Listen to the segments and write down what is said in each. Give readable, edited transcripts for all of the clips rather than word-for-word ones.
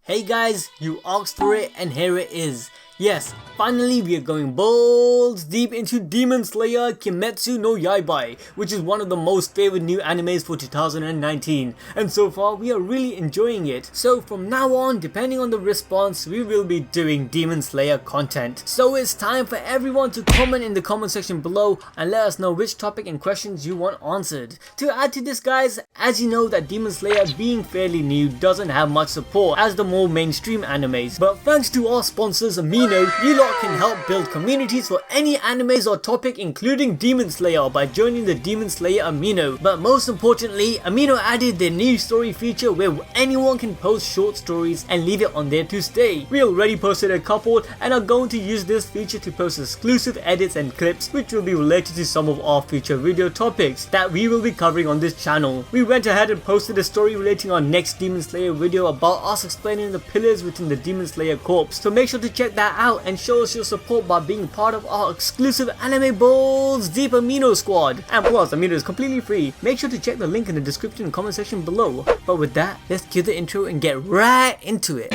Hey guys, you asked for it and here it is. Yes, finally we are going balls deep into Demon Slayer Kimetsu no Yaiba, which is one of the most favored new animes for 2019, and so far we are really enjoying it. So from now on, depending on the response, we will be doing Demon Slayer content. So it's time for everyone to comment in the comment section below and let us know which topic and questions you want answered. To add to this guys, as you know that Demon Slayer being fairly new doesn't have much support as the more mainstream animes, but thanks to our sponsors Amino, you lot can help build communities for any animes or topic including Demon Slayer by joining the Demon Slayer Amino. But most importantly, Amino added their new story feature where anyone can post short stories and leave it on there to stay. We already posted a couple and are going to use this feature to post exclusive edits and clips which will be related to some of our future video topics that we will be covering on this channel. We went ahead and posted a story relating our next Demon Slayer video about us explaining the pillars within the Demon Slayer corps, so make sure to check that out and show us your support by being part of our exclusive Anime Balls Deep Amino squad. And plus, Amino is completely free. Make sure to check the link in the description and comment section below. But with that, let's cue the intro and get right into it.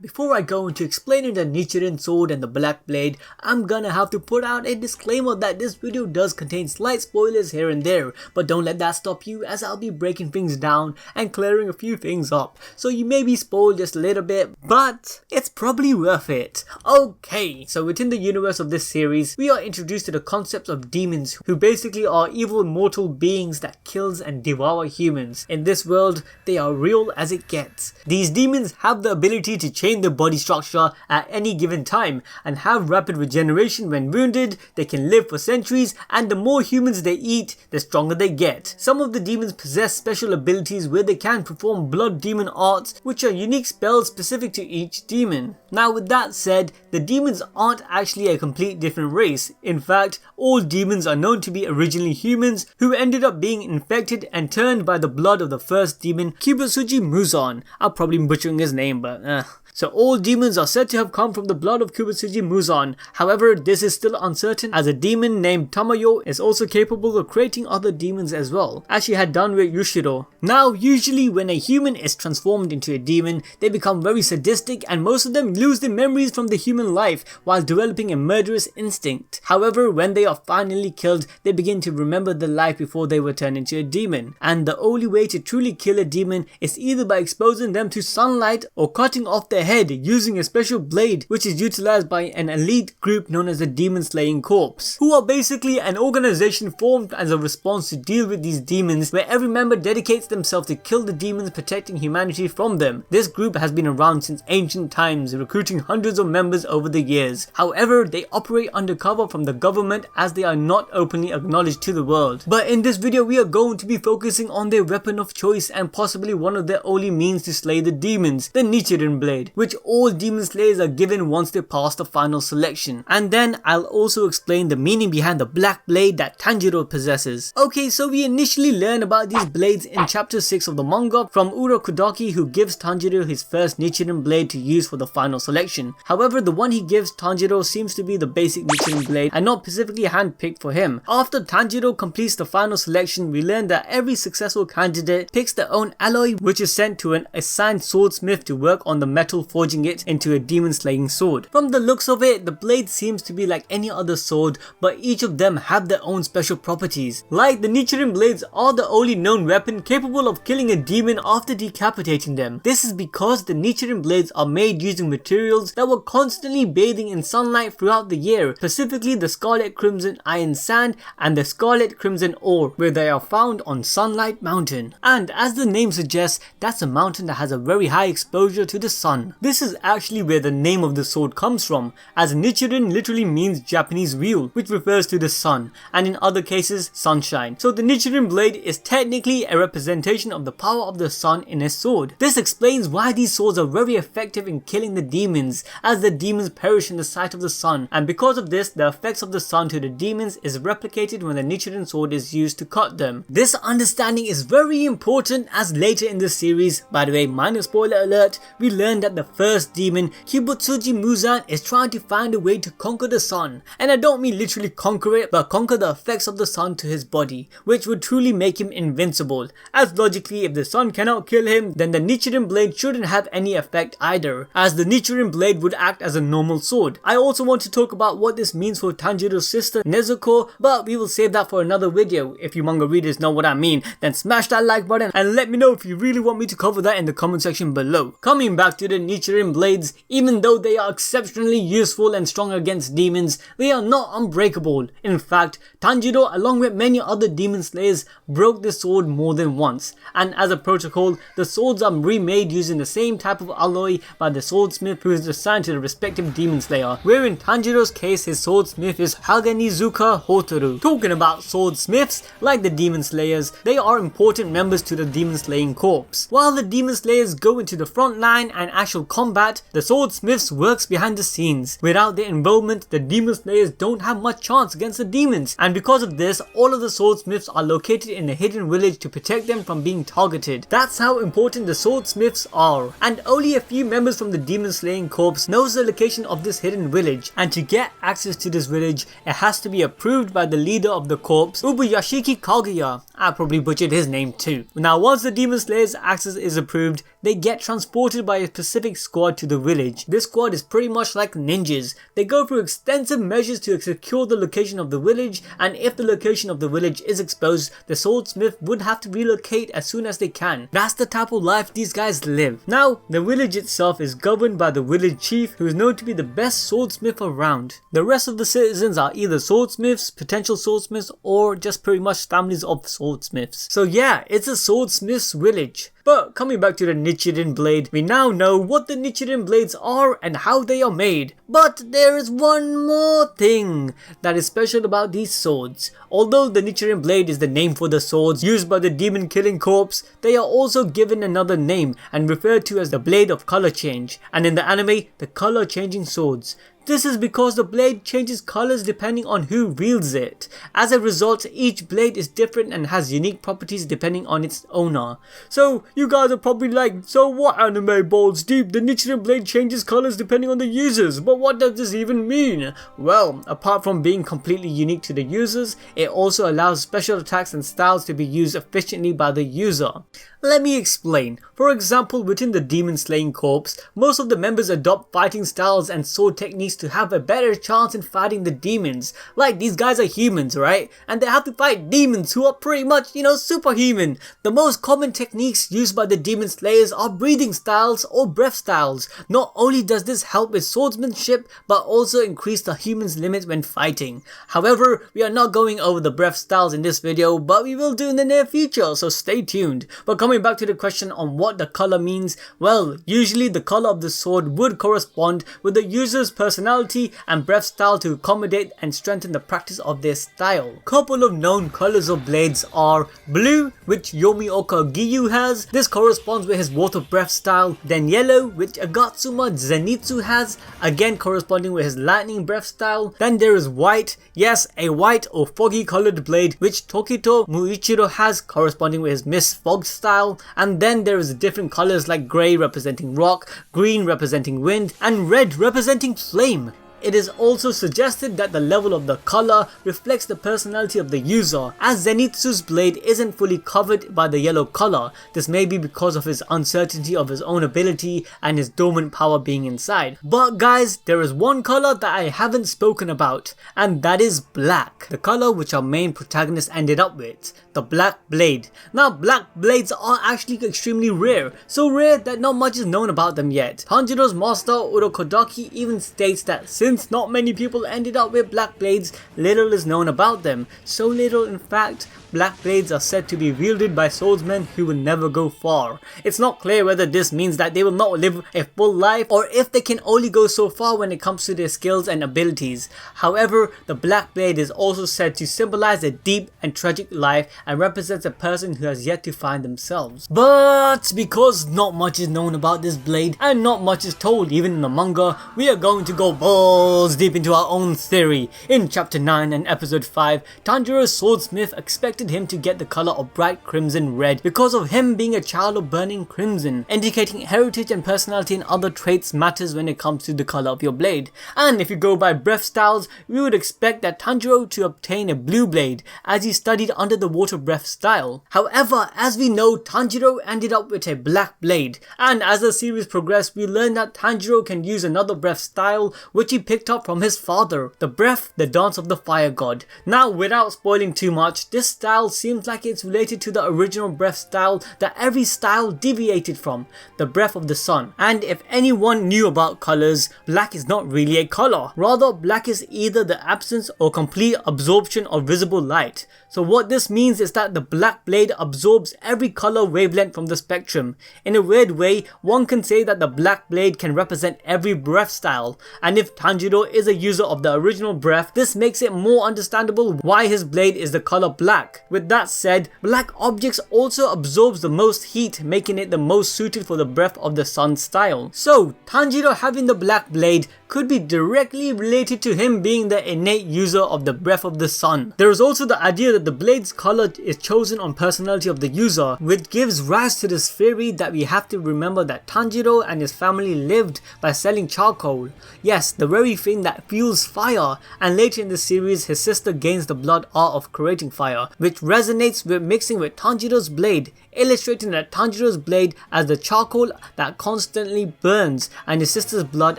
Before I go into explaining the Nichirin sword and the black blade, I'm gonna have to put out a disclaimer that this video does contain slight spoilers here and there, but don't let that stop you as I'll be breaking things down and clearing a few things up, so you may be spoiled just a little bit, but it's probably worth it. Okay, so within the universe of this series, we are introduced to the concepts of demons who basically are evil mortal beings that kills and devour humans. In this world, they are real as it gets. These demons have the ability to change their body structure at any given time and have rapid regeneration when wounded. They can live for centuries, and the more humans they eat, the stronger they get. Some of the demons possess special abilities where they can perform blood demon arts, which are unique spells specific to each demon. Now with that said, the demons aren't actually a complete different race. In fact, all demons are known to be originally humans who ended up being infected and turned by the blood of the first demon, Kimetsu Muzan. I'm probably butchering his name, but So all demons are said to have come from the blood of Kimetsu Muzan. However, this is still uncertain as a demon named Tamayo is also capable of creating other demons as well, as she had done with Yushiro. Now, usually when a human is transformed into a demon, they become very sadistic and most of them lose their memories from the human life while developing a murderous instinct. However, when they are finally killed, they begin to remember the life before they were turned into a demon. And the only way to truly kill a demon is either by exposing them to sunlight or cutting off their head using a special blade which is utilized by an elite group known as the Demon Slaying Corps, who are basically an organization formed as a response to deal with these demons, where every member dedicates themselves to kill the demons, protecting humanity from them. This group has been around since ancient times, recruiting hundreds of members over the years. However, they operate undercover from the government as they are not openly acknowledged to the world. But in this video we are going to be focusing on their weapon of choice and possibly one of their only means to slay the demons, the Nichirin Blade, which all demon slayers are given once they pass the final selection. And then I'll also explain the meaning behind the black blade that Tanjiro possesses. Okay, so we initially learn about these blades in chapter 6 of the manga from Urokodaki, who gives Tanjiro his first Nichirin blade to use for the final selection. However, the one he gives Tanjiro seems to be the basic Nichirin blade and not specifically handpicked for him. After Tanjiro completes the final selection, we learn that every successful candidate picks their own alloy, which is sent to an assigned swordsmith to work on the metal, forging it into a demon slaying sword. From the looks of it, the blade seems to be like any other sword, but each of them have their own special properties. Like the Nichirin blades are the only known weapon capable of killing a demon after decapitating them. This is because the Nichirin blades are made using materials that were constantly bathing in sunlight throughout the year, specifically the scarlet crimson iron sand and the scarlet crimson ore, where they are found on Sunlight Mountain. And as the name suggests, that's a mountain that has a very high exposure to the sun. This is actually where the name of the sword comes from, as Nichirin literally means Japanese wheel, which refers to the sun, and in other cases sunshine. So the Nichirin blade is technically a representation of the power of the sun in a sword. This explains why these swords are very effective in killing the demons, as the demons perish in the sight of the sun, and because of this, the effects of the sun to the demons is replicated when the Nichirin sword is used to cut them. This understanding is very important, as later in the series, by the way, minor spoiler alert, we learn that the first demon, Kibutsuji Muzan, is trying to find a way to conquer the sun. And I don't mean literally conquer it, but conquer the effects of the sun to his body, which would truly make him invincible. As logically, if the sun cannot kill him, then the Nichirin Blade shouldn't have any effect either, as the Nichirin Blade would act as a normal sword. I also want to talk about what this means for Tanjiro's sister Nezuko, but we will save that for another video. If you manga readers know what I mean, then smash that like button and let me know if you really want me to cover that in the comment section below. Coming back to the Nichirin Blades, even though they are exceptionally useful and strong against demons, they are not unbreakable. In fact, Tanjiro, along with many other demon slayers, broke the sword more than once, and as a protocol, the swords are remade using the same type of alloy by the swordsmith who is assigned to the respective demon slayer, where in Tanjiro's case his swordsmith is Haganizuka Hotaru. Talking about swordsmiths, like the demon slayers, they are important members to the demon slaying corps. While the demon slayers go into the front line and actual combat, the swordsmiths works behind the scenes. Without their involvement, the demon slayers don't have much chance against the demons, and because of this, all of the swordsmiths are located in a hidden village to protect them from being targeted. That's how important the swordsmiths are, and only a few members from the demon slaying corps knows the location of this hidden village, and to get access to this village, it has to be approved by the leader of the corps, Ubuyashiki Kaguya. I probably butchered his name too. Now once the demon slayer's access is approved, they get transported by a specific squad to the village. This squad is pretty much like ninjas. They go through extensive measures to secure the location of the village, and if the location of the village is exposed, the swordsmith would have to relocate as soon as they can. That's the type of life these guys live. Now, the village itself is governed by the village chief, who is known to be the best swordsmith around. The rest of the citizens are either swordsmiths, potential swordsmiths, or just pretty much families of swordsmiths. So yeah, it's a swordsmith's village. But coming back to the Nichirin Blade, we now know what the Nichirin Blades are and how they are made. But there is one more thing that is special about these swords. Although the Nichirin Blade is the name for the swords used by the demon killing corps, they are also given another name and referred to as the Blade of Color Change, and in the anime, the color changing swords. This is because the blade changes colors depending on who wields it. As a result, each blade is different and has unique properties depending on its owner. So you guys are probably like, so what anime balls deep? The Nichirin Blade changes colors depending on the users, but what does this even mean? Well, apart from being completely unique to the users, it also allows special attacks and styles to be used efficiently by the user. Let me explain. For example, within the demon slaying corps, most of the members adopt fighting styles and sword techniques to have a better chance in fighting the demons. Like, these guys are humans, right? And they have to fight demons who are pretty much, superhuman. The most common techniques used by the demon slayers are breathing styles or breath styles. Not only does this help with swordsmanship, but also increase the human's limits when fighting. However, we are not going over the breath styles in this video, but we will do in the near future, so stay tuned. But coming back to the question on what the color means, well, usually the color of the sword would correspond with the user's personality and breath style to accommodate and strengthen the practice of their style. Couple of known colors of blades are blue, which Yomioka Giyu has. This corresponds with his water breath style. Then yellow, which Agatsuma Zenitsu has, again corresponding with his lightning breath style. Then there is white, yes, a white or foggy colored blade, which Tokito Muichiro has, corresponding with his mist fog style. And then there is different colors like grey representing rock, green representing wind, and red representing flame. It is also suggested that the level of the color reflects the personality of the user, as Zenitsu's blade isn't fully covered by the yellow color. This may be because of his uncertainty of his own ability and his dormant power being inside. But guys, there is one color that I haven't spoken about, and that is black. The color which our main protagonist ended up with, the black blade. Now, black blades are actually extremely rare, so rare that not much is known about them yet. Tanjiro's master Urokodaki even states that since not many people ended up with black blades, little is known about them. So little, in fact, black blades are said to be wielded by swordsmen who will never go far. It's not clear whether this means that they will not live a full life or if they can only go so far when it comes to their skills and abilities. However, the black blade is also said to symbolize a deep and tragic life and represents a person who has yet to find themselves. But because not much is known about this blade and not much is told even in the manga, we are going to go balls deep into our own theory. In chapter 9 and episode 5, Tanjiro's swordsmith expected him to get the color of bright crimson red because of him being a child of burning crimson, indicating heritage and personality and other traits matters when it comes to the color of your blade. And if you go by breath styles, we would expect that Tanjiro to obtain a blue blade as he studied under the water breath style. However, as we know, Tanjiro ended up with a black blade, and as the series progressed, we learned that Tanjiro can use another breath style which he picked up from his father, the breath, the dance of the fire god. Now, without spoiling too much, this style seems like it's related to the original breath style that every style deviated from, the breath of the sun. And if anyone knew about colors, black is not really a color. Rather, black is either the absence or complete absorption of visible light. So what this means is that the black blade absorbs every color wavelength from the spectrum. In a weird way, one can say that the black blade can represent every breath style, and if Tanjiro is a user of the original breath, this makes it more understandable why his blade is the color black. With that said, black objects also absorbs the most heat, making it the most suited for the breath of the sun style. So Tanjiro having the black blade could be directly related to him being the innate user of the breath of the sun. There is also the idea that the blade's color is chosen on personality of the user, which gives rise to this theory that we have to remember that Tanjiro and his family lived by selling charcoal. Yes, the very thing that fuels fire, and later in the series his sister gains the blood art of creating fire, which resonates with mixing with Tanjiro's blade, illustrating that Tanjiro's blade as the charcoal that constantly burns and his sister's blood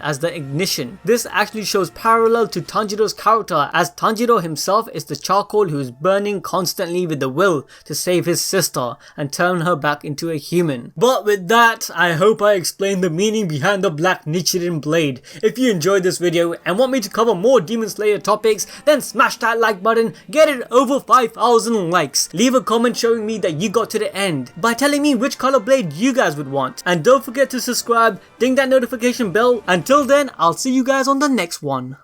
as the ignition. This actually shows parallel to Tanjiro's character, as Tanjiro himself is the charcoal who is burning constantly with the will to save his sister and turn her back into a human. But with that, I hope I explained the meaning behind the black Nichirin blade. If you enjoyed this video and want me to cover more Demon Slayer topics, then smash that like button, get it over 5,000 likes. Leave a comment showing me that you got to the end by telling me which color blade you guys would want. And don't forget to subscribe, ding that notification bell. Until then, I'll see you guys on the next one.